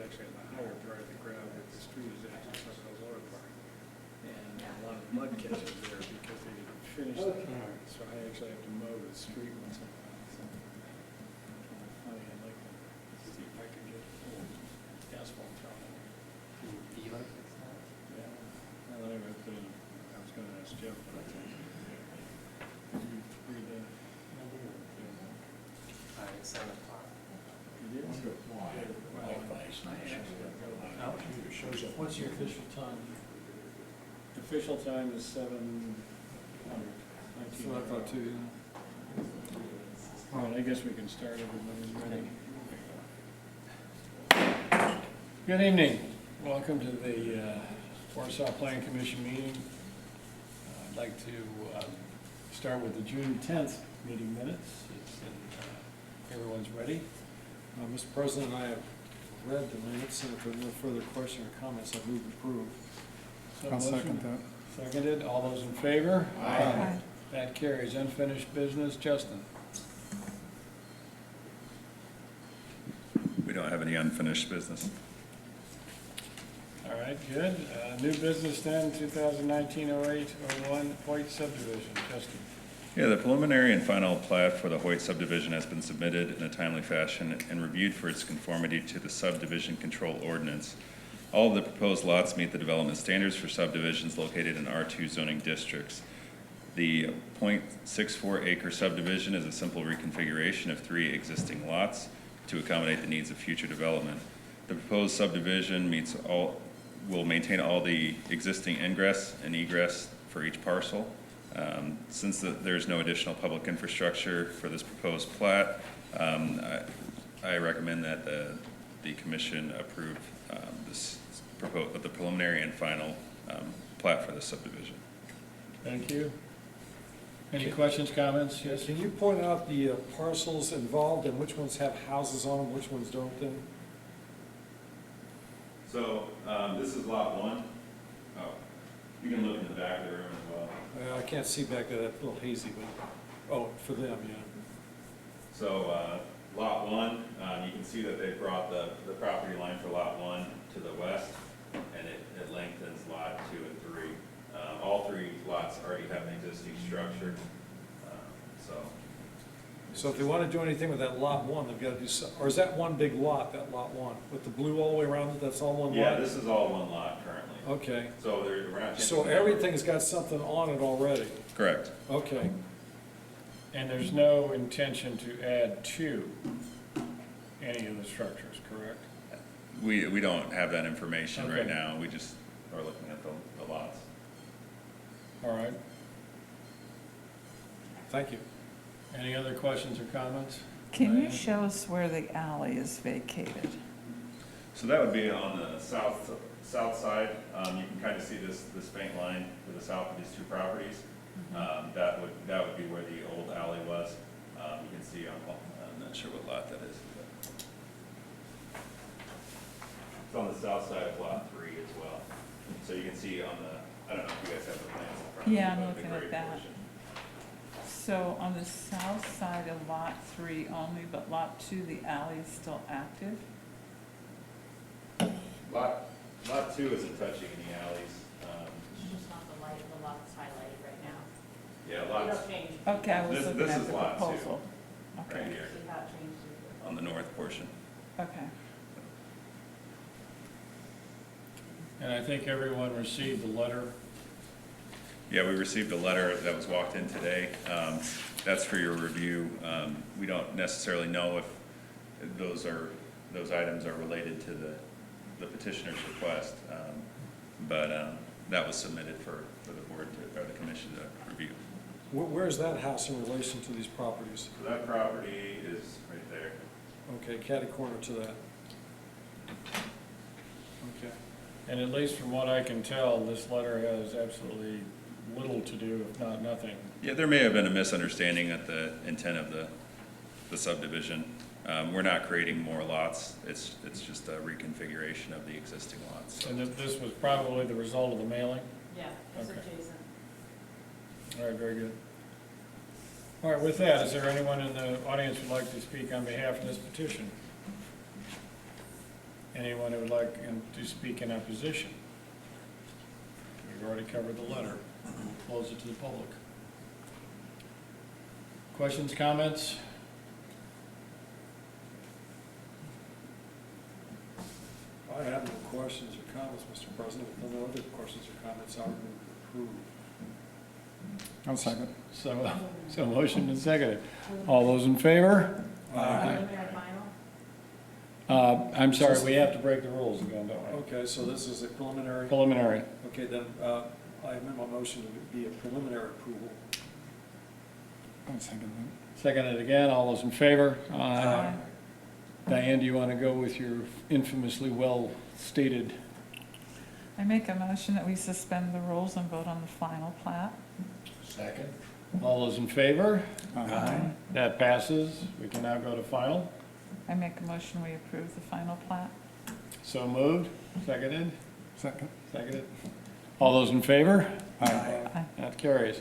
actually on the higher part of the gravel, but the street is actually some of the lower part. And a lot of mud catches there because they didn't finish the part, so I actually have to mow the street once in a while. So kind of funny, I'd like to see if I could get asphalt thrown in. Can you like fix that? Yeah, I thought I was gonna ask Jeff, but I think. Did you read the? Alright, 7 o'clock. You did? Why? Well, What's your official time? official time is 7:00. That's what I thought too, yeah. All right, I guess we can start, everybody's ready. Good evening, welcome to the Warsaw Planning Commission meeting. I'd like to start with the June 10th meeting minutes. Everyone's ready? Mr. President, I have read the minutes, and if there are no further questions or comments, I move to approve. So I'll second motion that. Seconded, all those in favor? Aye. That carries. Unfinished business, Justin. We don't have any unfinished business. All right, good. New business then, 2019-08-01 Hoyt subdivision. Justin. Yeah, the preliminary and final plat for the Hoyt subdivision has been submitted in a timely fashion and reviewed for its conformity to the subdivision control ordinance. All of the proposed lots meet the development standards for subdivisions located in R2 zoning districts. The .64 acre subdivision is a simple reconfiguration of 3 existing lots to accommodate the needs of future development. The proposed subdivision will maintain all the existing ingress and egress for each parcel. Since there's no additional public infrastructure for this proposed plat, I recommend that the commission approve the preliminary and final plat for this subdivision. Thank you. Any questions, comments? Yes? Can you point out the parcels involved and which ones have houses on them, which ones don't then? So this is lot 1. Oh, you can look in the back of the room as well. I can't see back there, that's a little hazy, but, oh, for them, yeah. So lot 1, you can see that they brought the property line for lot 1 to the west, and it lengthens lot 2 and 3. All 3 lots already have an existing structure, So if they want to do anything with that lot 1, they've got to do some, or is that one big lot, that lot 1? With the blue all the way around it, that's all one lot? Yeah, this is all 1 lot currently. Okay, So we're not. so everything's got something on it already? Correct. Okay, And there's no intention to add to any of the structures, correct? We don't have that information right Okay. now. We just are looking at the lots. All right. thank you. Any other questions or comments? Can you Diane? show us where the alley is vacated? So that would be on the south side. You can kind of see this faint line to the south of these 2 properties. That would be where the old alley was. You can see I'm not sure what lot that is. But it's on the south side of lot 3 as well. So you can see on the, I don't know if you guys have the plans in front of you. Yeah, I'm but the looking at gray that. portion. So on the south side of lot 3 only, but lot 2, the alley is still active? Lot 2 isn't touching any alleys. It's just not the light, the lot that's highlighted right now. Yeah, lots It'll change. Okay, I was This- looking this at is the lot 2. proposal. right Okay, here See how it changes. on the north portion. okay. And I think everyone received the letter. Yeah, we received a letter that was walked in today. That's for your review. We don't necessarily know if those items are related to the petitioner's request, but that was submitted for the board or the commission to review. Where's that house in relation to these properties? So that property is right there. Okay, catty corner to that. Okay. And at least from what I can tell, this letter has absolutely little to do, if not nothing. Yeah, there may have been a misunderstanding at the intent of the subdivision. We're not creating more lots. It's just a reconfiguration of the existing lots. So. And this was probably the result of the mailing? Yeah, it's Okay. adjacent. All right, very good. All right, with that, is there anyone in the audience who'd like to speak on behalf of this petition? Anyone who would like to speak in opposition? We've already covered the letter. We'll close it to the public. Questions, comments? I have no questions or comments, Mr. President. If no other questions or comments, I would move to approve. I'll second. So motion and seconded. All those in favor? Preliminary final? I'm sorry, we have to break the rules again, don't we? Okay, so this is a preliminary. Preliminary. Okay, then, I amend my motion to be a preliminary approval. I'll second that. Seconded again. All those in favor? Aye. Diane, do you want to go with your infamously well-stated? I make a motion that we suspend the rules and vote on the final plat. Second. All those in favor? Aye. That passes. We can now go to final. I make a motion we approve the final plat. So moved. Seconded. Second. Seconded. All those in favor? Aye. That carries.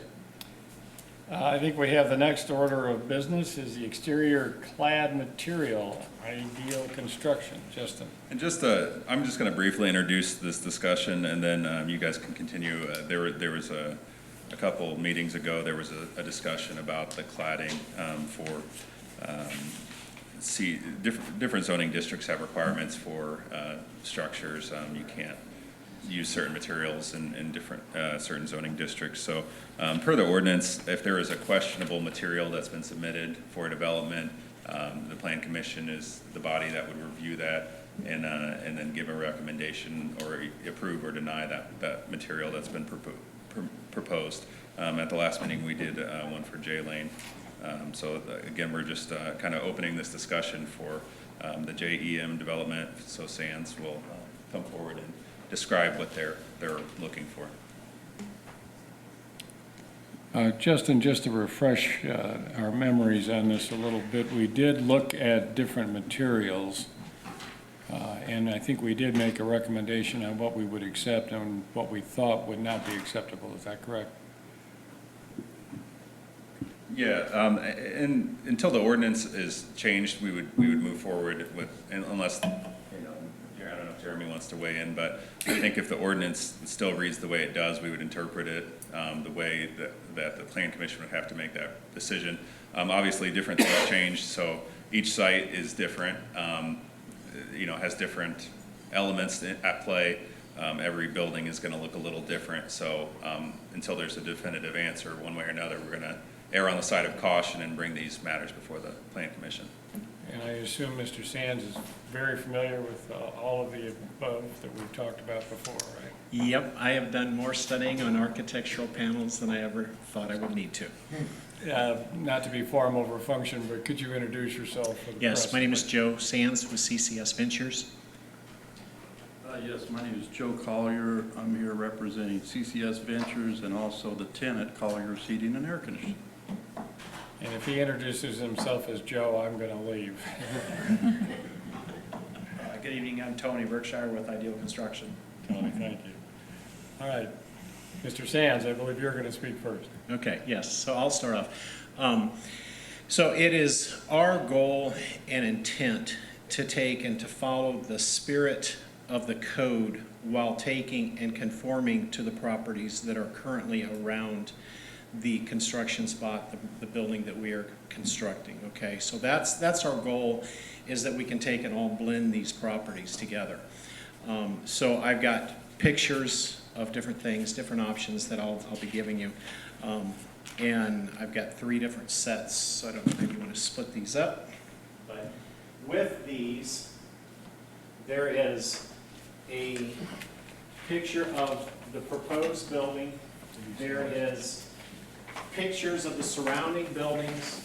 I think we have the next order of business is the exterior clad material, Ideal Construction. Justin. And I'm just going to briefly introduce this discussion, and then you guys can continue. There was a couple meetings ago, there was a discussion about the cladding for, different zoning districts have requirements for structures. You can't use certain materials in different, certain zoning districts. So per the ordinance, if there is a questionable material that's been submitted for development, the Plan Commission is the body that would review that and then give a recommendation or approve or deny that material that's been proposed. At the last meeting, we did one for J Lane. So again, we're just kind of opening this discussion for the JEM development. So Sands will come forward and describe what they're looking for. Justin, just to refresh our memories on this a little bit, we did look at different materials, and I think we did make a recommendation on what we would accept and what we thought would not be acceptable. Is that correct? Yeah, and until the ordinance is changed, we would move forward with, unless, I don't know if Jeremy wants to weigh in, but I think if the ordinance still reads the way it does, we would interpret it the way that the Plan Commission would have to make that decision. Obviously, different things change, so each site is different, has different elements at play. Every building is gonna look a little different, so until there's a definitive answer one way or another, we're gonna err on the side of caution and bring these matters before the Plan Commission. And I assume Mr. Sands is very familiar with all of the above that we've talked about before, right? Yep, I have done more studying on architectural panels than I ever thought I would need to. Not to be form over function, but could you introduce yourself for the Yes, press? my name is Joe Sands with CCS Ventures. Yes, my name is Joe Collier. I'm here representing CCS Ventures and also the tenant Collier Heating and Air Conditioning. And if he introduces himself as Joe, I'm going to leave. Good evening, I'm Tony Berkshire with Ideal Construction. Tony, thank you. All right, Mr. Sands, I believe you're going to speak first. Okay, yes, so I'll start off. So it is our goal and intent to take and to follow the spirit of the code while taking and conforming to the properties that are currently around the construction spot, the building that we are constructing, okay? So that's our goal, is that we can take and all blend these properties together. So I've got pictures of different things, different options that I'll be giving you. And I've got 3 different sets, so I don't know if you want to split these up. But with these, there is a picture of the proposed building. There is pictures of the surrounding buildings.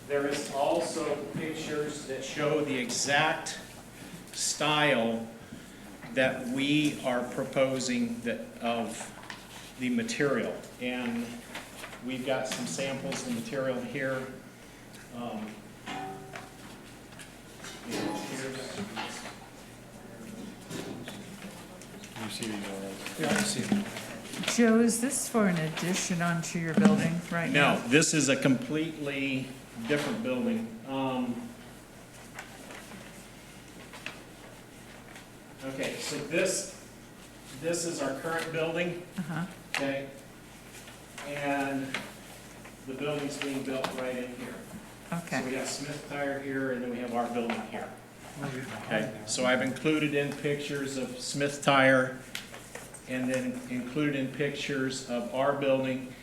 There is also pictures that show the exact style that we are proposing of the material. And we've got some samples of material here. You see these all right? Yeah, I see it. Joe, is this for an addition onto your building right now? No, this is a completely different building. Okay, so this is our current building, okay? And the building's being built right in here. Okay. So we have Smith Tire here, and then we have our building here. Okay, so I've included in pictures of Smith Tire, and then included in pictures of our building.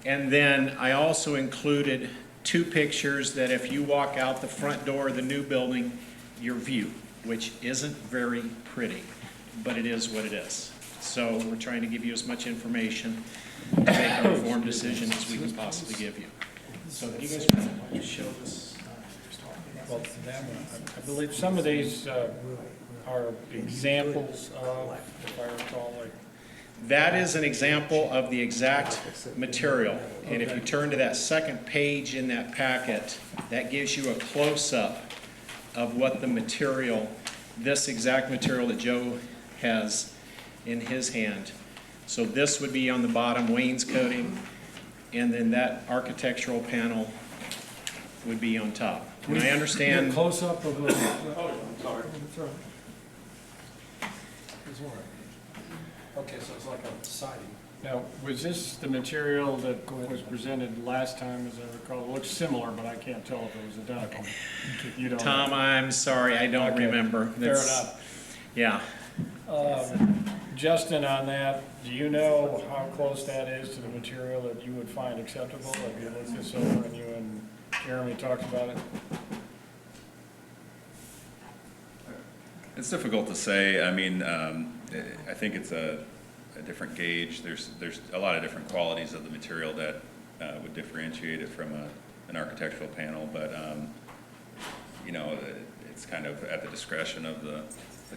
And then I also included 2 pictures that if you walk out the front door of the new building, your view, which isn't very pretty, but it is what it is. So we're trying to give you as much information to make an informed decision as we can possibly give you. So do you guys want to show this? Well, that one, I believe some of these are examples of, if I recall, like, That is an example of the exact material. And if you turn to that second page in that packet, that gives you a close-up of what the material, this exact material that Joe has in his hand. So this would be on the bottom, wainscoting, and then that architectural panel would be on top. And I get a understand, close-up of the, Sorry. Okay, so it's like a siding. now, was this the material that was presented last time, as I recall? It looks similar, but I can't tell if it was identical. You don't know. Tom, I'm sorry, I don't Okay, remember. Fair That's- enough. Yeah. Justin, on that, do you know how close that is to the material that you would find acceptable? Have you looked this over and you and Jeremy talked about it? It's difficult to say. I mean, I think it's a different gauge. There's a lot of different qualities of the material that would differentiate it from an architectural panel, but you know, it's kind of at the discretion of the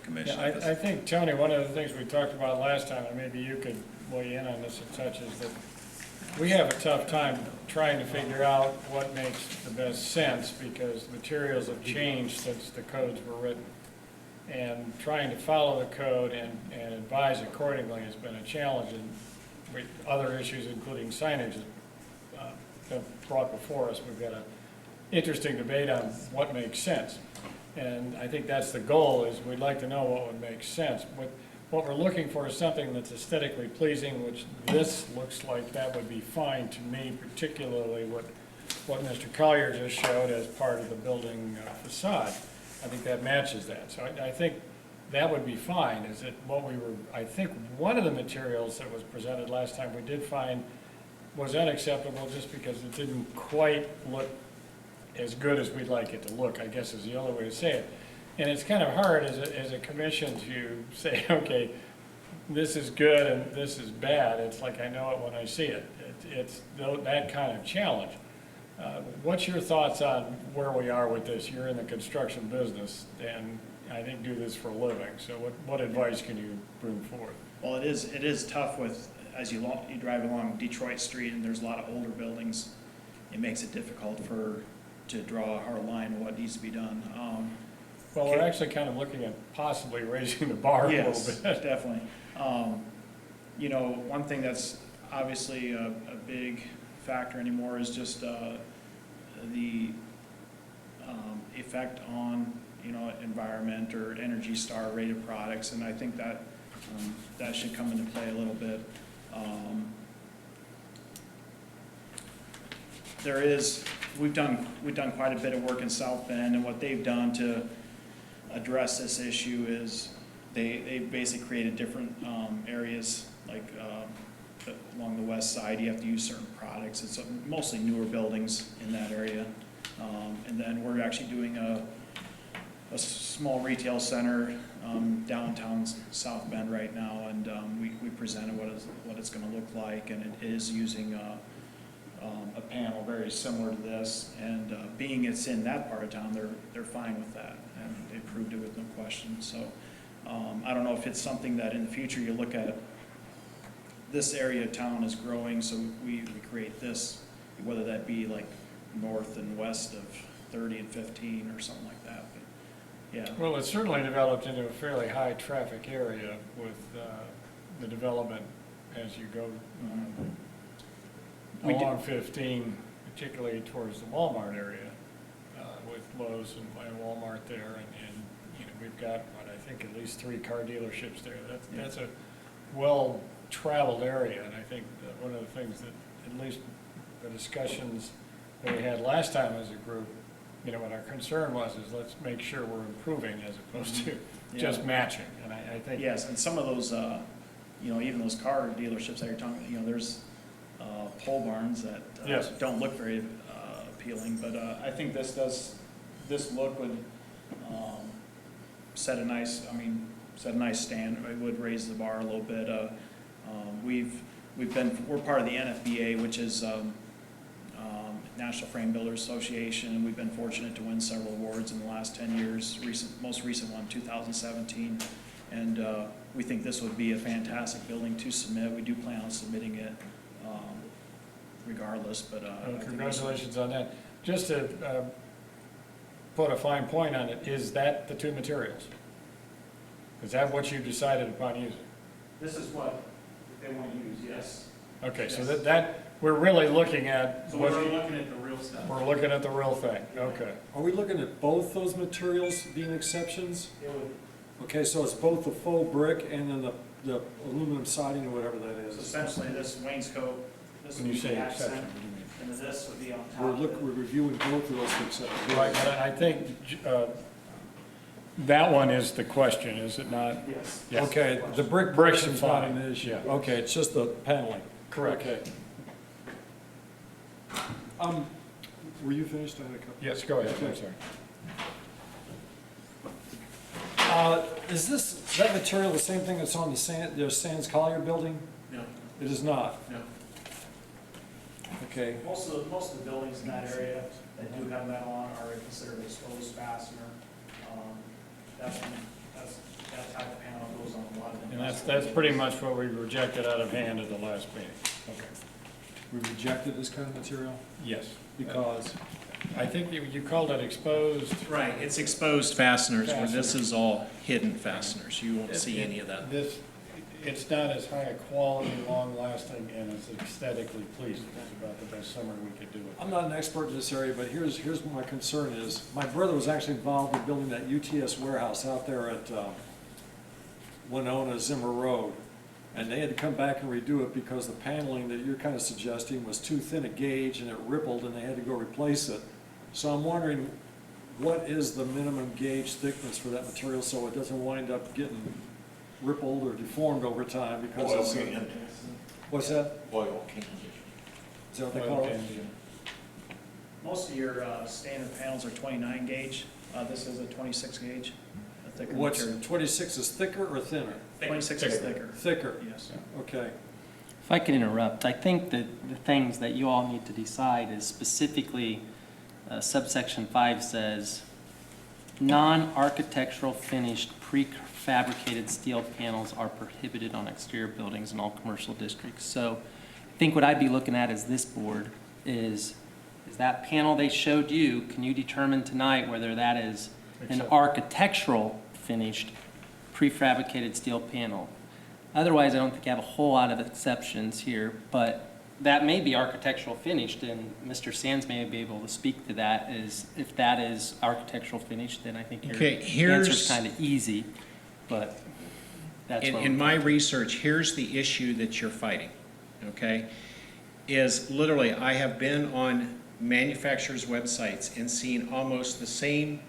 commission. Yeah, I think, Tony, one of the things we talked about last time, and maybe you could weigh in on this a touch, is that we have a tough time trying to figure out what makes the best sense, because materials have changed since the codes were written. And trying to follow the code and advise accordingly has been a challenge, and other issues, including signage, have been brought before us. We've got an interesting debate on what makes sense. And I think that's the goal, is we'd like to know what would make sense. What we're looking for is something that's aesthetically pleasing, which this looks like that would be fine to me, particularly what Mr. Collier just showed as part of the building facade. I think that matches that. So I think that would be fine. Is it what we were, I think one of the materials that was presented last time we did find was unacceptable just because it didn't quite look as good as we'd like it to look, I guess is the only way to say it. And it's kind of hard as a commission to say, okay, this is good and this is bad. It's like I know it when I see it. It's that kind of challenge. What's your thoughts on where we are with this? You're in the construction business and I think do this for a living. So what advice can you bring forth? Well, it is tough with, as you drive along Detroit Street and there's a lot of older buildings, it makes it difficult to draw a hard line of what needs to be done. Well, we're actually kind of looking at possibly raising the bar a little Yes, bit. definitely. You know, one thing that's obviously a big factor anymore is just the effect on, you know, environment or Energy Star rated products, and I think that that should come into play a little bit. We've done quite a bit of work in South Bend, and what they've done to address this issue is they basically created different areas, like along the west side, you have to use certain products. It's mostly newer buildings in that area. And then we're actually doing a small retail center downtown South Bend right now, and we presented what it's going to look like, and it is using a panel very similar to this, and being it's in that part of town, they're fine with that, and they approved it with no question. So I don't know if it's something that in the future you look at. This area of town is growing, so we create this, whether that be like north and west of 30 and 15 or something like that. But yeah. Well, it's certainly developed into a fairly high traffic area with the development as you go We did- along 15, particularly towards the Walmart area, with Lowe's and Walmart there, and you know, we've got, what, I think at least 3 car dealerships there. That's a well-traveled area, and I think that one of the things that, at least the discussions that we had last time as a group, you know, what our concern was is let's make sure we're improving as opposed to just Yeah. matching. And I think. Yes, and some of those, you know, even those car dealerships that you're talking, you know, there's pole barns that Yes. don't look very appealing, but I think this look would set a nice stand. It would raise the bar a little bit. We're part of the NFBA, which is National Frame Builders Association, and we've been fortunate to win several awards in the last 10 years. Most recent one, 2017, and we think this would be a fantastic building to submit. We do plan on submitting it regardless, but I think this- Congratulations on that. Just to put a fine point on it, is that the 2 materials? Is that what you decided upon using? This is what they want to use, yes. Okay, so Yes. that we're really looking at. So we're looking at the real stuff. We're looking at the real thing, okay. Are we looking at both those materials being exceptions? It would, Okay, so it's both the faux brick and then the aluminum siding or whatever that is. essentially this wainscot, this would When be you say the exception, accent, what do you mean? and then this would be on top. We're reviewing both of those exceptions. Right, and I think that one is the question, is it not? Yes. Yes. Okay, the brick Bricks portion's are not fine. an issue. Yeah. Okay, it's just the paneling. Correct. Okay. Were you finished? I had a couple. Yes, go ahead, I'm Okay. sorry. Is that material the same thing that's on the Sands Collier building? No, It is not. no. Okay. Most of the buildings in that area that do have metal on are considered exposed fastener. That type of panel goes on a lot of them. And that's pretty much what we rejected out of hand at the last meeting. Okay. We rejected this kind of material Yes. because, I think you called it exposed. Right, it's exposed fasteners, where this Fasteners. is all hidden fasteners. You won't see any of that. This, it's not as high a quality, long-lasting, and as aesthetically pleasing. It's about the best summary we could do with it. I'm not an expert in this area, but here's what my concern is. My brother was actually involved in building that UTS warehouse out there at Winona Zimmer Road. And they had to come back and redo it because the paneling that you're kind of suggesting was too thin a gauge and it rippled and they had to go replace it. So I'm wondering, what is the minimum gauge thickness for that material so it doesn't wind up getting rippled or deformed over time because it's. What's that? Oil can condition. Is that what they call it? Most of your standard panels are 29 gauge. This is a 26 gauge, a thicker What's, material. 26 is thicker or thinner? 26 is thicker. Thicker, Yes. okay. If I could interrupt, I think that the things that you all need to decide is specifically, subsection 5 says, non-architectural finished prefabricated steel panels are prohibited on exterior buildings in all commercial districts. So I think what I'd be looking at as this board is that panel they showed you, can you determine tonight whether that is an architectural finished prefabricated steel panel? Otherwise, I don't think you have a whole lot of exceptions here, but that may be architectural finished, and Mr. Sands may be able to speak to that. Is if that is architectural finished, then I think your Okay, answer's kind of easy, but that's what In my research, here's the issue that you're fighting, okay? Is literally, I have been on manufacturers' websites and seen almost the same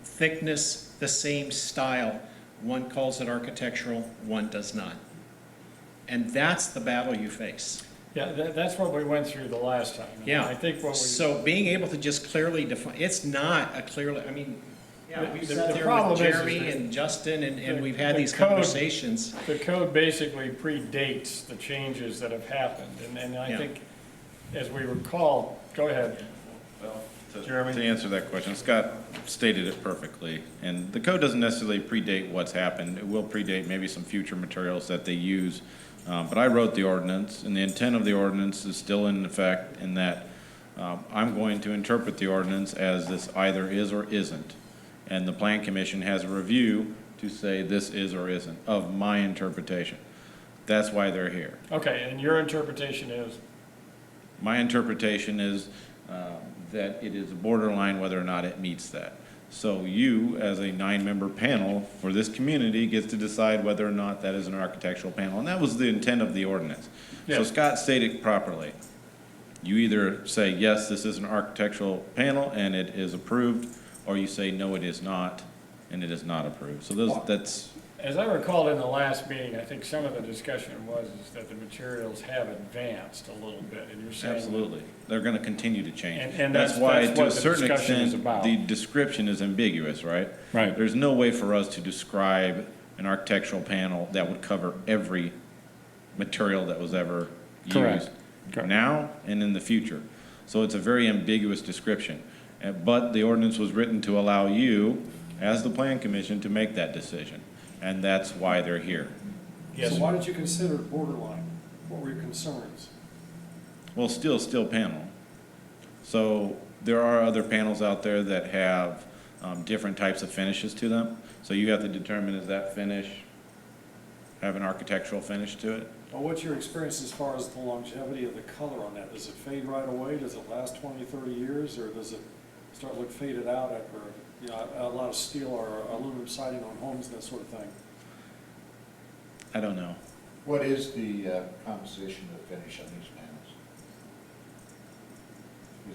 thickness, the same style. One calls it architectural, one does not. And that's the battle you face. Yeah, that's what we went through the last time. Yeah. I think what we. So being able to just clearly define, it's not a clearly, I mean, yeah, we've The- sat the there problem with is Jeremy that and Justin and the- we've had the these code- conversations. The code basically predates the changes that have happened, and I Yeah. think, as we recall, go ahead. Well, Jeremy? to answer that question, Scott stated it perfectly. And the code doesn't necessarily predate what's happened. It will predate maybe some future materials that they use. But I wrote the ordinance, and the intent of the ordinance is still in effect in that I'm going to interpret the ordinance as this either is or isn't. And the Plan Commission has a review to say this is or isn't of my interpretation. That's why they're here. Okay, and your interpretation is? My interpretation is that it is borderline whether or not it meets that. So you, as a 9-member panel for this community, gets to decide whether or not that is an architectural panel. And that was the intent of the ordinance. So Yes. Scott stated properly. You either say, yes, this is an architectural panel and it is approved, or you say, no, it is not, and it is not approved. So that's, As I recalled in the last meeting, I think some of the discussion is that the materials have advanced a little bit, and you're saying. absolutely. They're gonna continue to change. And That's that's why, what to a the certain discussion is extent, about. the description is ambiguous, right? Right. There's no way for us to describe an architectural panel that would cover every material that was ever Correct. used. Correct. Now and in the future. So it's a very ambiguous description. But the ordinance was written to allow you, as the plan commission, to make that decision. And that's why they're here. So why did you consider it borderline? What were your concerns? Well, still steel panel. So there are other panels out there that have different types of finishes to them. So you have to determine, does that finish have an architectural finish to it? Well, what's your experience as far as the longevity of the color on that? Does it fade right away? Does it last 20, 30 years? Or does it start look faded out after, you know, a lot of steel or aluminum siding on homes and that sort of thing? I don't know. What is the composition of finish on these panels?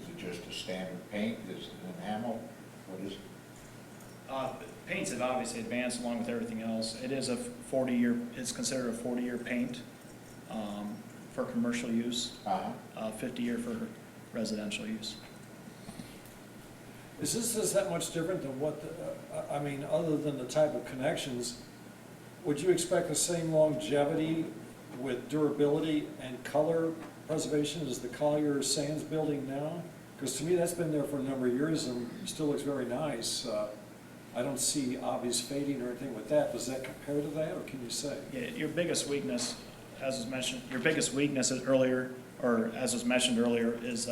Is it just a standard paint? Is it enamel? What is it? Paints have obviously advanced along with everything else. It is a 40-year, it's considered a 40-year paint for commercial use, Uh-huh. 50-year for residential use. Is that much different than what, I mean, other than the type of connections, would you expect the same longevity with durability and color preservation as the Collier Sands building now? Because to me, that's been there for a number of years and still looks very nice. I don't see obvious fading or anything with that. Does that compare to that, or can you say? Yeah, your biggest weakness, as was mentioned, your biggest weakness is earlier, or as was mentioned earlier, is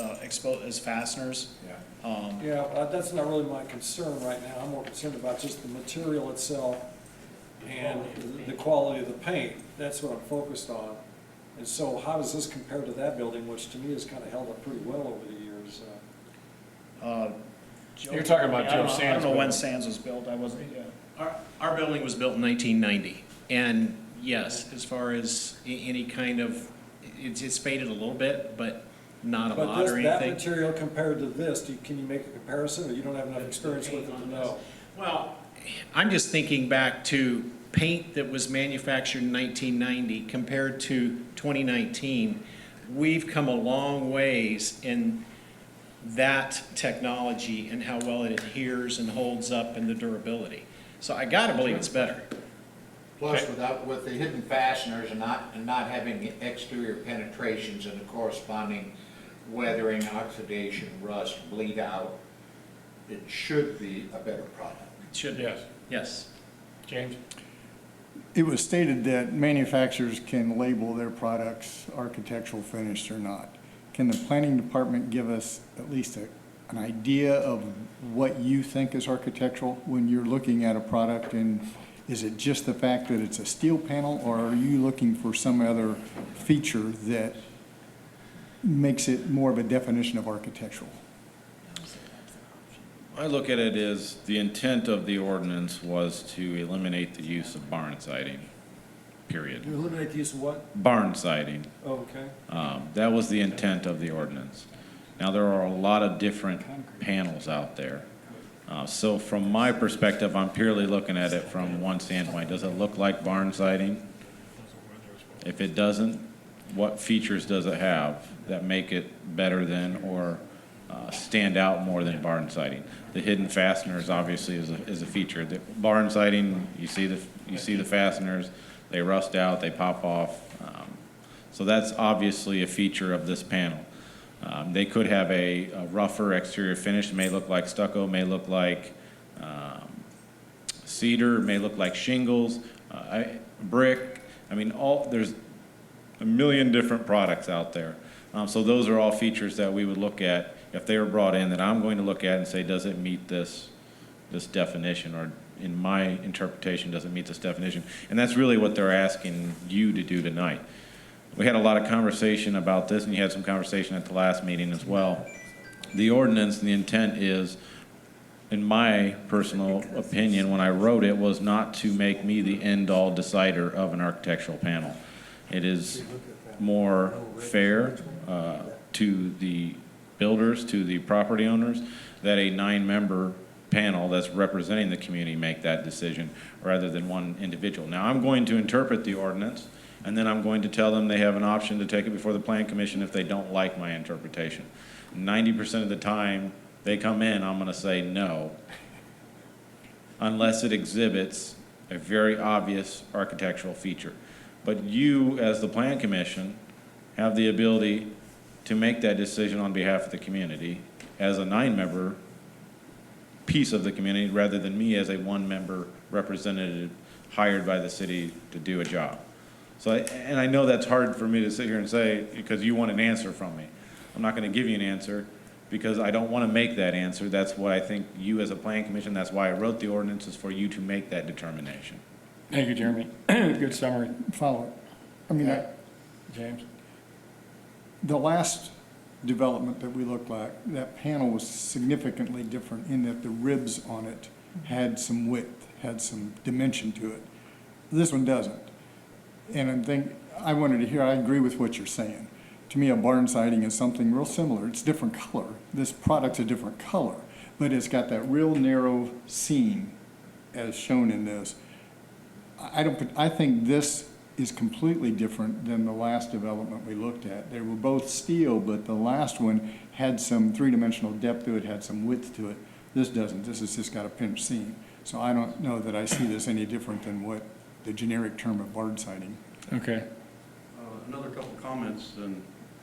fasteners. Yeah. Yeah, that's not really my concern right now. I'm more concerned about just the material itself and the quality of the paint. That's what I'm focused on. And so how does this compare to that building, which to me has kind of held up pretty well over the years? You're talking about Joe Sands I don't know when building. Sands was built, I wasn't, yeah. Our building was built in 1990, and yes, as far as any kind of, it's faded a little bit, but not a But lot or that anything. material compared to this, can you make a comparison, or you don't have enough experience with it to know? Well, I'm just thinking back to paint that was manufactured in 1990 compared to 2019. We've come a long ways in that technology and how well it adheres and holds up and the durability. So I gotta believe it's better. Plus, with the hidden fasteners and not having exterior penetrations and the corresponding weathering, oxidation, rust, bleed out, it should be a better product. It should be. Yes. Yes. James? It was stated that manufacturers can label their products architectural finished or not. Can the planning department give us at least an idea of what you think is architectural when you're looking at a product? And is it just the fact that it's a steel panel, or are you looking for some other feature that makes it more of a definition of architectural? I look at it as the intent of the ordinance was to eliminate the use of barn siding, period. You eliminate the use of what? Barn siding. Oh, okay. That was the intent of the ordinance. Now, there are a lot of different panels out there. So from my perspective, I'm purely looking at it from one standpoint. Does it look like barn siding? If it doesn't, what features does it have that make it better than or stand out more than barn siding? The hidden fasteners obviously is a feature. The barn siding, you see the fasteners, they rust out, they pop off. So that's obviously a feature of this panel. They could have a rougher exterior finish, may look like stucco, may look like cedar, may look like shingles, brick. I mean, there's a million different products out there. So those are all features that we would look at if they were brought in, that I'm going to look at and say, does it meet this definition, or in my interpretation, does it meet this definition? And that's really what they're asking you to do tonight. We had a lot of conversation about this, and you had some conversation at the last meeting as well. The ordinance and the intent is in my personal opinion, when I wrote it, was not to make me the end-all decider of an architectural panel. It is more fair to the builders, to the property owners, that a 9-member panel that's representing the community make that decision rather than one individual. Now, I'm going to interpret the ordinance, and then I'm going to tell them they have an option to take it before the Plan Commission if they don't like my interpretation. 90% of the time they come in, I'm going to say no, unless it exhibits a very obvious architectural feature. But you, as the Plan Commission, have the ability to make that decision on behalf of the community as a 9-member piece of the community rather than me as a 1-member representative hired by the city to do a job. So, and I know that's hard for me to sit here and say because you want an answer from me. I'm not going to give you an answer because I don't want to make that answer. That's what I think you as a Plan Commission, that's why I wrote the ordinance, is for you to make that determination. Thank you, Jeremy. Good summary. Follow it. I mean, James? the last development that we looked at, that panel was significantly different in that the ribs on it had some width, had some dimension to it. This one doesn't. And I wanted to hear, I agree with what you're saying. To me, a barn siding is something real similar. It's different color. This product's a different color, but it's got that real narrow seam as shown in this. I think this is completely different than the last development we looked at. They were both steel, but the last one had some three-dimensional depth to it, had some width to it. This doesn't. This has just got a pinch seam. So I don't know that I see this any different than what the generic term of barn siding. Okay. Another couple comments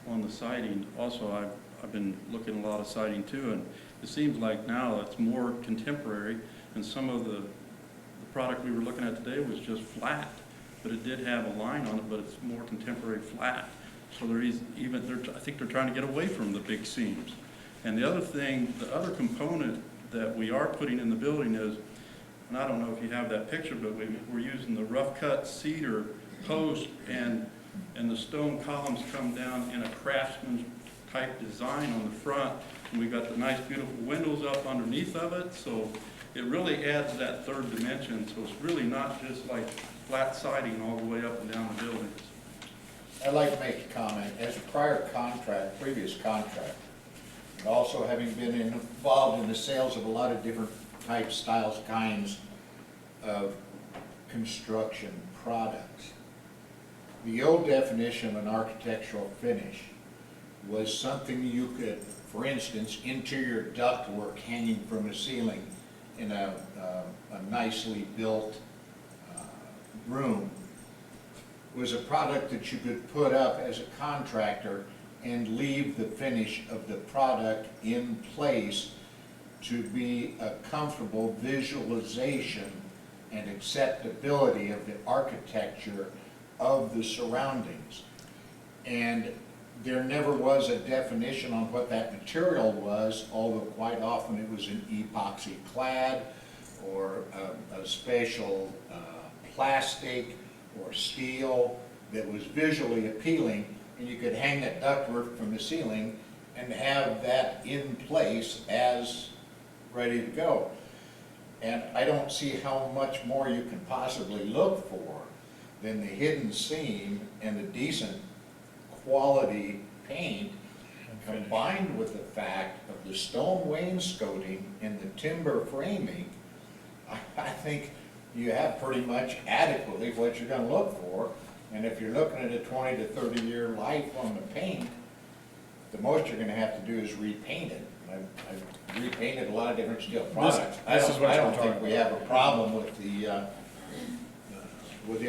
on the siding. Also, I've been looking at a lot of siding too, and it seems like now it's more contemporary, and some of the product we were looking at today was just flat, but it did have a line on it, but it's more contemporary flat. So I think they're trying to get away from the big seams. And the other thing, the other component that we are putting in the building is, and I don't know if you have that picture, but we're using the rough cut cedar post, and the stone columns come down in a craftsman type design on the front, and we got the nice beautiful windows up underneath of it, so it really adds that third dimension. So it's really not just like flat siding all the way up and down the buildings. I'd like to make a comment. As a previous contract, and also having been involved in the sales of a lot of different types, styles, kinds of construction products, the old definition of an architectural finish was something you could, for instance, interior ductwork hanging from a ceiling in a nicely built room was a product that you could put up as a contractor and leave the finish of the product in place to be a comfortable visualization and acceptability of the architecture of the surroundings. And there never was a definition on what that material was, although quite often it was an epoxy clad or a special plastic or steel that was visually appealing, and you could hang that ductwork from the ceiling and have that in place as ready to go. And I don't see how much more you can possibly look for than the hidden seam and the decent quality paint combined with the fact of the stone wainscoting and the timber framing. I think you have pretty much adequately what you're going to look for. And if you're looking at a 20 to 30 year life on the paint, the most you're going to have to do is repaint it. I've repainted a lot of different steel products. I don't think we have a problem with the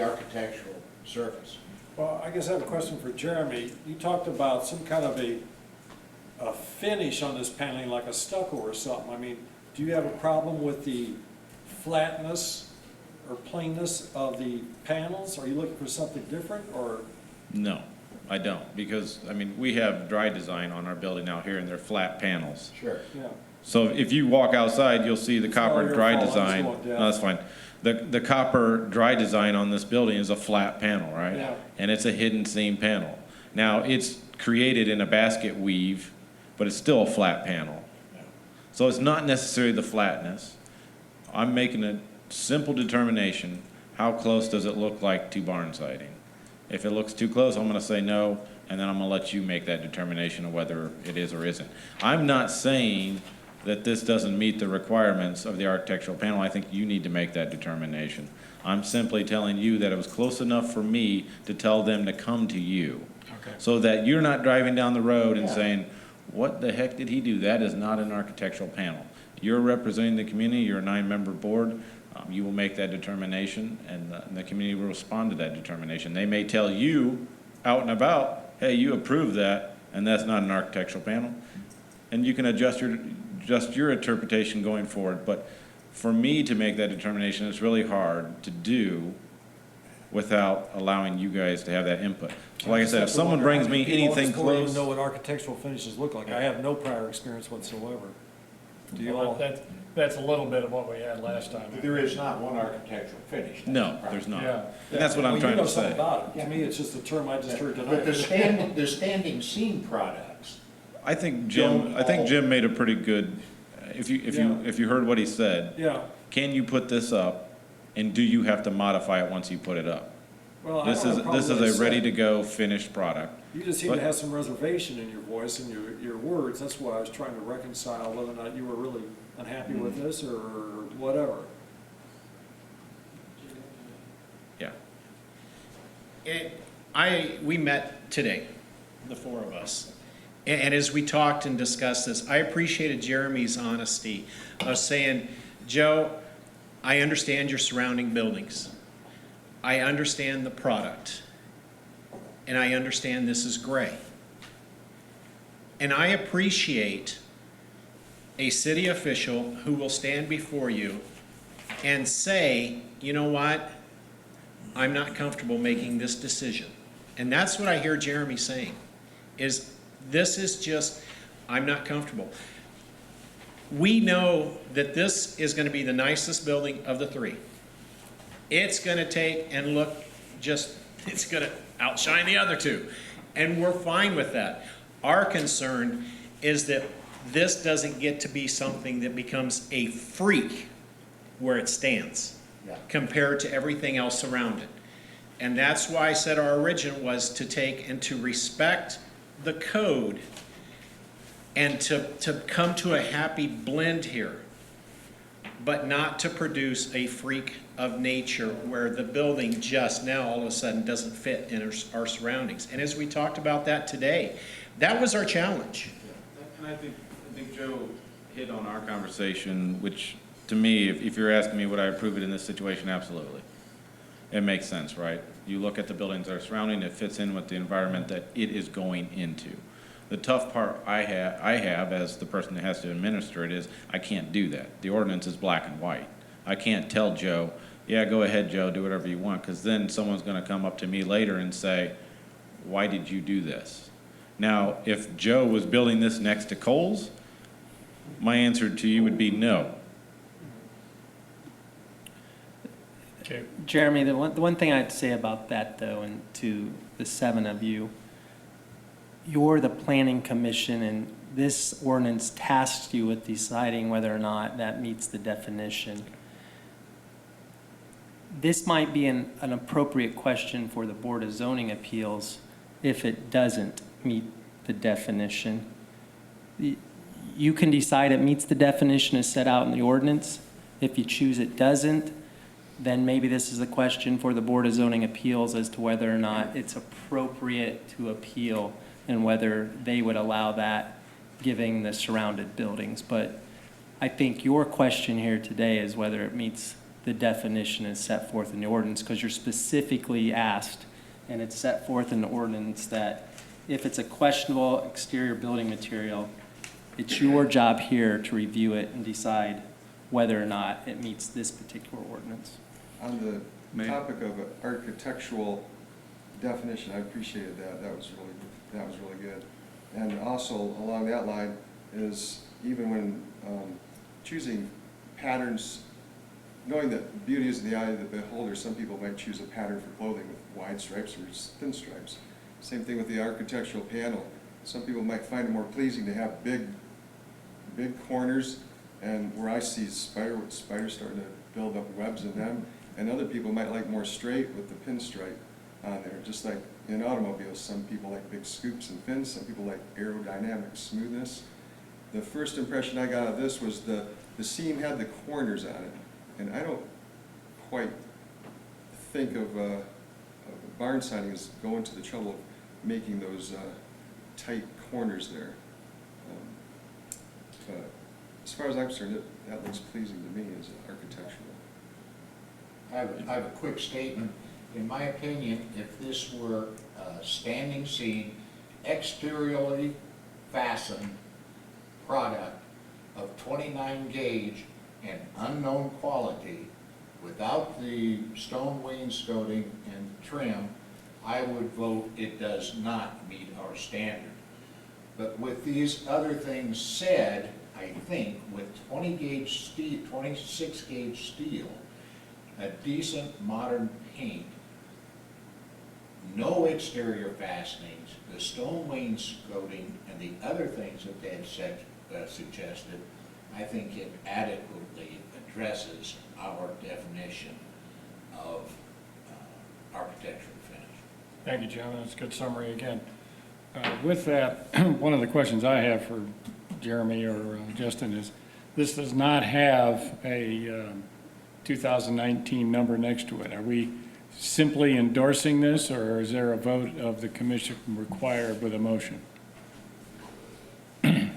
architectural surface. Well, I guess I have a question for Jeremy. You talked about some kind of a finish on this paneling, like a stucco or something. I mean, do you have a problem with the flatness or plainness of the panels? Are you looking for something different, or? No, I don't, because, I mean, we have dry design on our building out here, and they're flat panels. Sure. Yeah. So if you walk outside, you'll see the copper your dry fault. I'm design. just going down. No, that's fine. The copper dry design on this building is a flat panel, right? Yeah. And it's a hidden seam panel. Now, it's created in a basket weave, but it's still a flat panel. So it's not necessarily the flatness. I'm making a simple determination, how close does it look like to barn siding? If it looks too close, I'm gonna say no, and then I'm gonna let you make that determination of whether it is or isn't. I'm not saying that this doesn't meet the requirements of the architectural panel. I think you need to make that determination. I'm simply telling you that it was close enough for me to tell them to come to you. Okay. So that you're not driving down the road and Yeah. saying, what the heck did he do? That is not an architectural panel. You're representing the community, you're a 9-member board, you will make that determination, and the community will respond to that determination. They may tell you out and about, hey, you approved that, and that's not an architectural panel. And you can adjust your interpretation going forward, but for me to make that determination, it's really hard to do without allowing you guys to have that input. So like I said, if someone brings me anything I close. even know what architectural finishes look like. I have no prior experience whatsoever. Do you all? That's a little bit of what we had last time. There is not one architectural finish. That's No, the problem. there's not. Yeah. And that's what I'm Well, trying to You know something say. about it. To me, it's just a term I just heard But tonight. the standing seam products, I think Don't all- Jim made a pretty good, if Yeah. you heard what he said, Yeah, can you put this up, and do you have to modify it once you put it up? well, I This don't have a problem is with what he a said. ready-to-go finished product. You just seem But- to have some reservation in your voice and your words. That's why I was trying to reconcile whether or not you were really unhappy with this or whatever. Yeah. We met today, the four of us. And as we talked and discussed this, I appreciated Jeremy's honesty of saying, Joe, I understand your surrounding buildings. I understand the product. And I understand this is gray. And I appreciate a city official who will stand before you and say, you know what? I'm not comfortable making this decision. And that's what I hear Jeremy saying, is this is just, I'm not comfortable. We know that this is going to be the nicest building of the three. It's going to take and look just, it's going to outshine the other two. And we're fine with that. Our concern is that this doesn't get to be something that becomes a freak where it stands compared to everything else around it. And that's why I said our origin was to take and to respect the code and to come to a happy blend here, but not to produce a freak of nature where the building just now all of a sudden doesn't fit in our surroundings. And as we talked about that today, that was our challenge. And I think Joe hit on our conversation, which to me, if you're asking me would I approve it in this situation, absolutely. It makes sense, right? You look at the buildings that are surrounding, it fits in with the environment that it is going into. The tough part I have as the person that has to administer it is I can't do that. The ordinance is black and white. I can't tell Joe, yeah, go ahead, Joe, do whatever you want, because then someone's going to come up to me later and say, why did you do this? Now, if Joe was building this next to Kohl's, my answer to you would be no. Okay. Jeremy, the one thing I'd say about that, though, and to the 7 of you, you're the planning commission, and this ordinance tasks you with deciding whether or not that meets the definition. This might be an appropriate question for the Board of Zoning Appeals if it doesn't meet the definition. You can decide it meets the definition as set out in the ordinance. If you choose it doesn't, then maybe this is a question for the Board of Zoning Appeals as to whether or not it's appropriate to appeal and whether they would allow that, giving the surrounded buildings. But I think your question here today is whether it meets the definition as set forth in the ordinance, because you're specifically asked, and it's set forth in the ordinance, that if it's a questionable exterior building material, it's your job here to review it and decide whether or not it meets this particular ordinance. On the May- topic of architectural definition, I appreciated that. That was really good. And also along that line is even when choosing patterns, knowing that beauty is in the eye of the beholder, some people might choose a pattern for clothing with wide stripes or thin stripes. Same thing with the architectural panel. Some people might find it more pleasing to have big corners And where I see spiders starting to build up webs in them, and other people might like more straight with the pinstripe on there, just like in automobiles. Some people like big scoops and fins, some people like aerodynamic smoothness. The first impression I got of this was the seam had the corners on it, and I don't quite think of barn siding as going to the trouble of making those tight corners there. But as far as I'm concerned, that looks pleasing to me as architectural. I have a quick statement. In my opinion, if this were a standing seam, exteriorly fastened product of 29 gauge and unknown quality, without the stone wainscoting and trim, I would vote it does not meet our standard. But with these other things said, I think with 20 gauge steel, 26 gauge steel, a decent modern paint, no exterior fastenings, the stone wainscoting, and the other things that Ed said, suggested, I think it adequately addresses our definition of architectural finish. Thank you, John. That's a good summary again. With that, one of the questions I have for Jeremy or Justin is, this does not have a 2019 number next to it. Are we simply endorsing this, or is there a vote of the commission required with a motion? I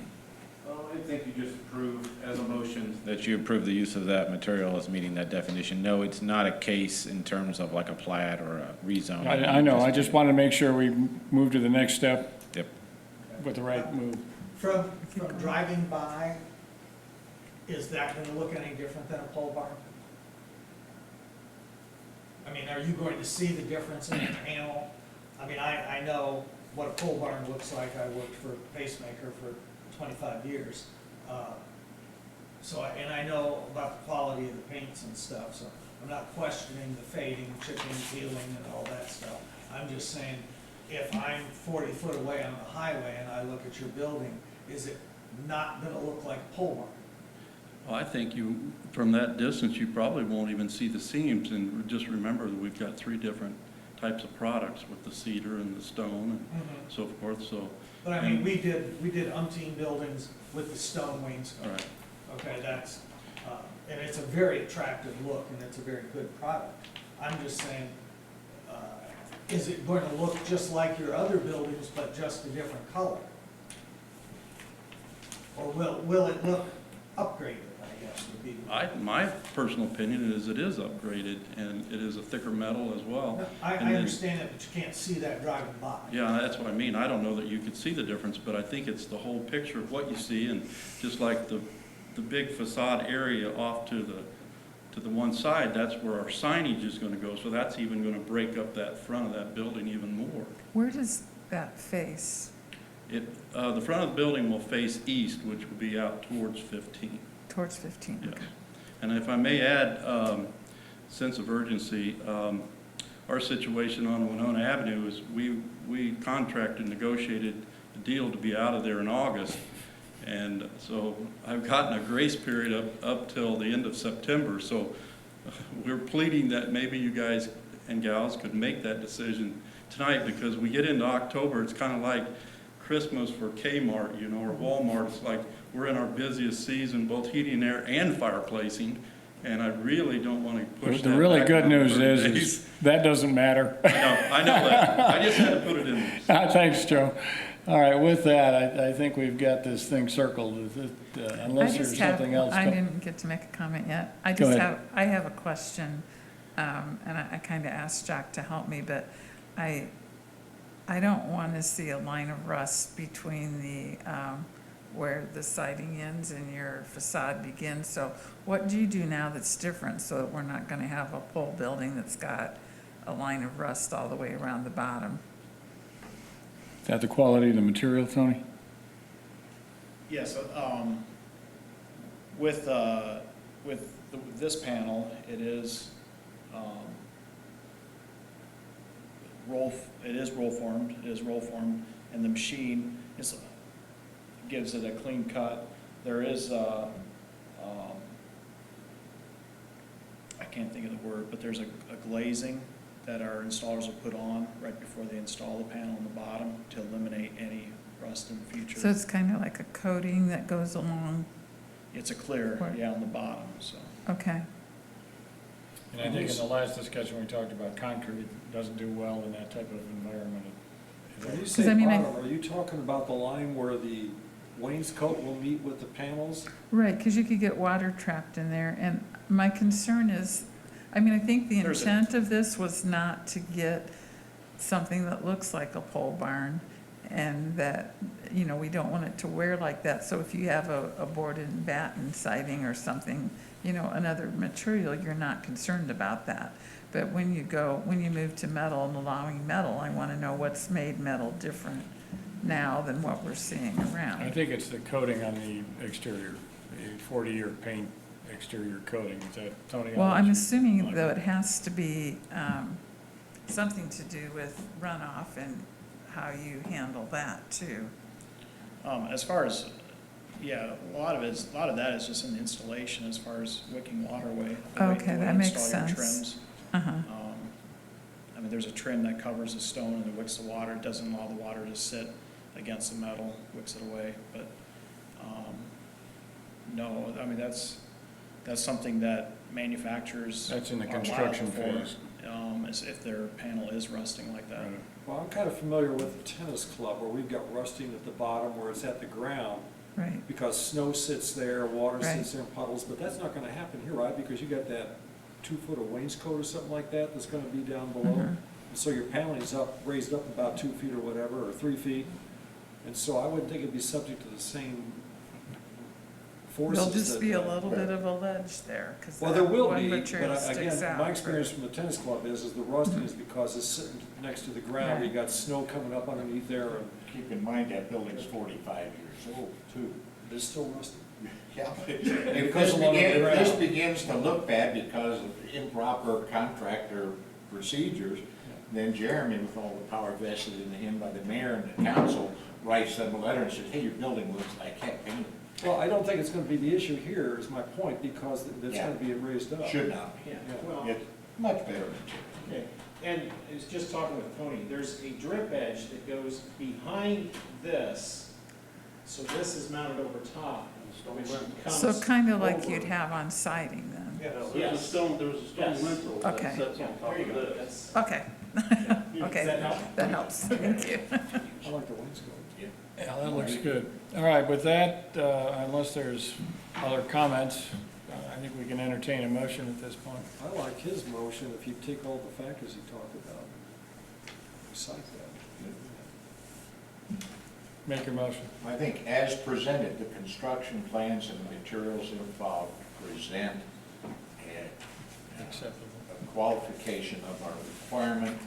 think you just approved as a motion. That you approve the use of that material as meeting that definition. No, it's not a case in terms of like a plat or a rezone. I know, I just wanted to make sure we move to the next step. Yep. With the right move. From driving by, is that gonna look any different than a pole barn? I mean, are you going to see the difference in the panel? I mean, I know what a pole barn looks like. I worked for Pacemaker for 25 years. And I know about the quality of the paints and stuff, so I'm not questioning the fading, chipping, peeling, and all that stuff. I'm just saying, if I'm 40 foot away on the highway and I look at your building, is it not gonna look like a pole barn? Well, I think you, from that distance, you probably won't even see the seams, and just remember that we've got 3 different types of products with the cedar and the stone and so forth, so. But I mean, we did umpteen buildings with the stone wainscot. Right. Okay, that's, and it's a very attractive look, and it's a very good product. I'm just saying, is it going to look just like your other buildings, but just a different color? Or will it look upgraded, I guess, would be. My personal opinion is it is upgraded, and it is a thicker metal as well. I And then- understand that, but you can't see that driving by. Yeah, that's what I mean. I don't know that you could see the difference, but I think it's the whole picture of what you see, and just like the big facade area off to the one side, that's where our signage is gonna go, so that's even gonna break up that front of that building even more. Where does that face? The front of the building will face east, which will be out towards 15. Towards 15, Yes. okay. And if I may add, sense of urgency, our situation on Winona Avenue is we contracted, negotiated a deal to be out of there in August. And so I've gotten a grace period up till the end of September. So we're pleading that maybe you guys and gals could make that decision tonight, because we get into October, it's kind of like Christmas for Kmart, you know, or Walmart. It's like we're in our busiest season, both heating, air, and fireplacing. And I really don't want to push that. The really back good news 30 is days. that doesn't matter. I know that. I just had to put it in there. Thanks, Joe. All right, with that, I think we've got this thing circled, unless there's something else. I didn't get to make a comment yet. Go ahead. I have a question, and I kind of asked Jack to help me, but I don't want to see a line of rust between the, where the siding ends and your facade begins. So what do you do now that's different, so that we're not going to have a pole building that's got a line of rust all the way around the bottom? Is that the quality of the material, Tony? Yes, with this panel, it is roll formed, and the machine gives it a clean cut. There is can't think of the word, but there's a glazing that our installers will put on right before they install the panel on the bottom to eliminate any rust in the future. So it's kind of like a coating that goes along, It's a clear, Right. yeah, on the bottom, so. okay. And I think in the last discussion, we talked about concrete doesn't do well in that type of environment. Is When you that- say I mean, bottom, are you talking about the line where the wainscot will meet with the panels? Right, because you could get water trapped in there, and my concern is, I mean, I think the There's a- intent of this was not to get something that looks like a pole barn, and that, you know, we don't want it to wear like that, so if you have a board and batten siding or something, you know, another material, you're not concerned about that. But when you move to metal and allowing metal, I want to know what's made metal different now than what we're seeing I around. think it's the coating on the exterior, the 40-year paint exterior coating. Is that, Tony? Well, I'm Like assuming though that. it has to be something to do with runoff and how you handle that too. As far as, yeah, a lot of that is just in the installation as far as wicking water away. the way- Okay, the way that you makes install your sense. trims. Uh-huh. I mean, there's a trim that covers the stone and it wicks the water, it doesn't allow the water to sit against the metal, wicks it away, but, no, I mean, that's something that manufacturers. That's in the are liable construction for, phase. Is if their panel is rusting like that. Right. Well, I'm kind of familiar with the tennis club where we've got rusting at the bottom where it's at the ground Right, because snow sits there, water Right. sits there in puddles, but that's not gonna happen here, right? Because you got that 2 foot of wainscot or something like that that's gonna be down below. Mhm. And so your paneling's up, raised up about 2 feet or whatever, or 3 feet. And so I wouldn't think it'd be subject to the same forces. there'll just that, be a little bit of a ledge there, because Well, there will one be, material but sticks again, out. my experience from the tennis club is the rusting is because it's sitting next to the ground, you Right. got snow coming up underneath there, and Keep in mind, that building's 45 years old, too. it's still rusting. Yeah, but It if goes along with the this ground. begins to look bad because of improper contractor procedures, then Jeremy, with all the power vested in him by the mayor and the council, writes them a letter and says, hey, your building looks like heck, paint Well, I don't think it's gonna be the issue here, is my point, because it's Yeah. gonna be raised up. it. Should not be. Yeah, well, It's much better material. okay, and it's just talking with Tony, there's a drip edge that goes behind this, so this is mounted over top, which comes. So kind of like over. you'd have on siding then? Yes. there's a Yes. lintel that Okay. sits Yeah, there you go, that's. Okay, Does okay, that help? that helps, thank you. I like the wainscot. Yeah, that looks good. All right, with that, unless there's other comments, I think we can entertain a motion at this point. I like his motion, if you take all the factors he talked about, recite that. Make your motion. I think as presented, the construction plans and the materials involved present a Acceptable. qualification of our requirement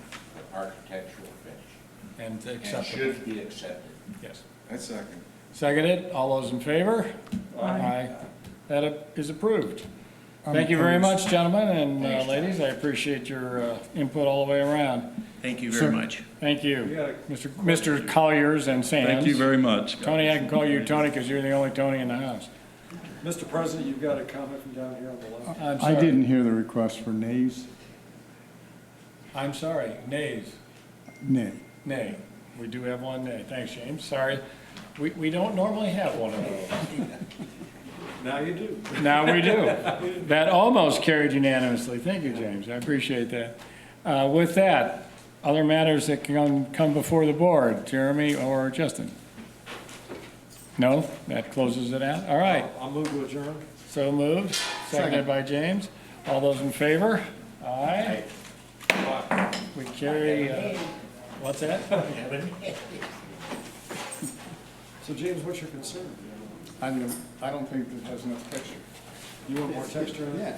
for architectural finish. And And acceptable. should be accepted. Yes. I second. Seconded. All those in favor? Aye. That is approved. Thank you very much, gentlemen and Thanks, John. ladies. I appreciate your input all the way around. Thank you Sir. very much. Thank We you. got a Mr. Colliers and Sands. Thank you very much. Tony, I can call you Tony because you're the only Tony in the house. Mr. President, you've got a comment from down here on the left. I'm I sorry. didn't hear the request for nays. I'm sorry. Nays. Nay. Nay. We do have one nay. Thanks, James. Sorry. We don't normally have one of those. Now you do. Now we do. That almost carried unanimously. Thank you, James. I appreciate that. With that, other matters that can come before the board, Jeremy or Justin? No? That closes it out? All right. I'll move to adjourn. So moved. Seconded by James. All those in favor? Aye. We carry, what's that? So James, what's your concern? I don't think it has enough texture. You want more texture in it?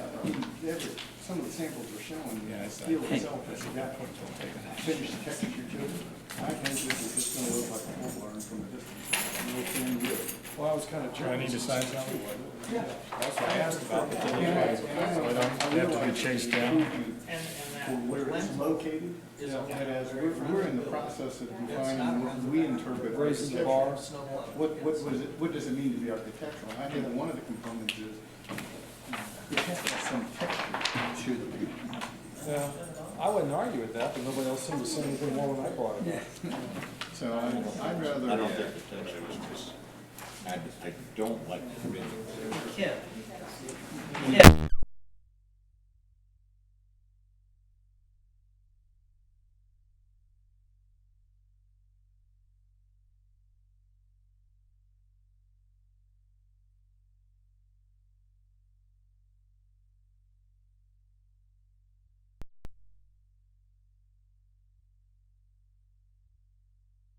Yeah, some of the samples are showing, Yeah, steel itself has got finished texture to it. I think this is just gonna look like a pole barn from a distance. No thin wood. Well, I was kind of Do I joking. need to sign something? Yeah, that's what I asked about. So I don't have to be chased down? For where it's located, and as we're in the process of defining what we interpret as Raising the bar. what does it mean to be architectural? And I think one of the components is, It has to have some texture to the paint. Yeah, I wouldn't argue with that, but nobody else seemed to say anything more when I brought it up. So I'd rather. I don't think the texture was just, I don't like the grid. Kim,